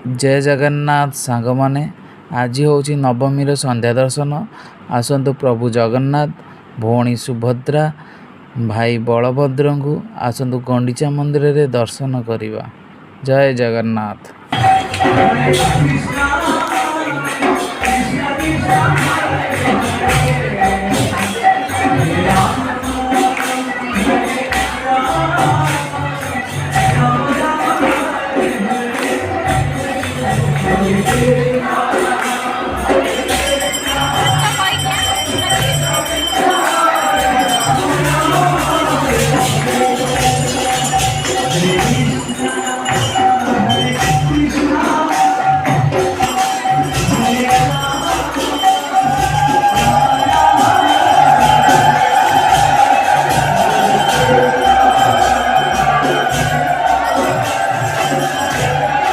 जय जगन्नाथ सांग माने आज हूँ नवमी संध्या दर्शन आसतु प्रभु जगन्नाथ भौणी सुभद्रा भाई बलभद्र को आसतु गुंडीचा मंदिर रे दर्शन करवा। जय जगन्नाथ।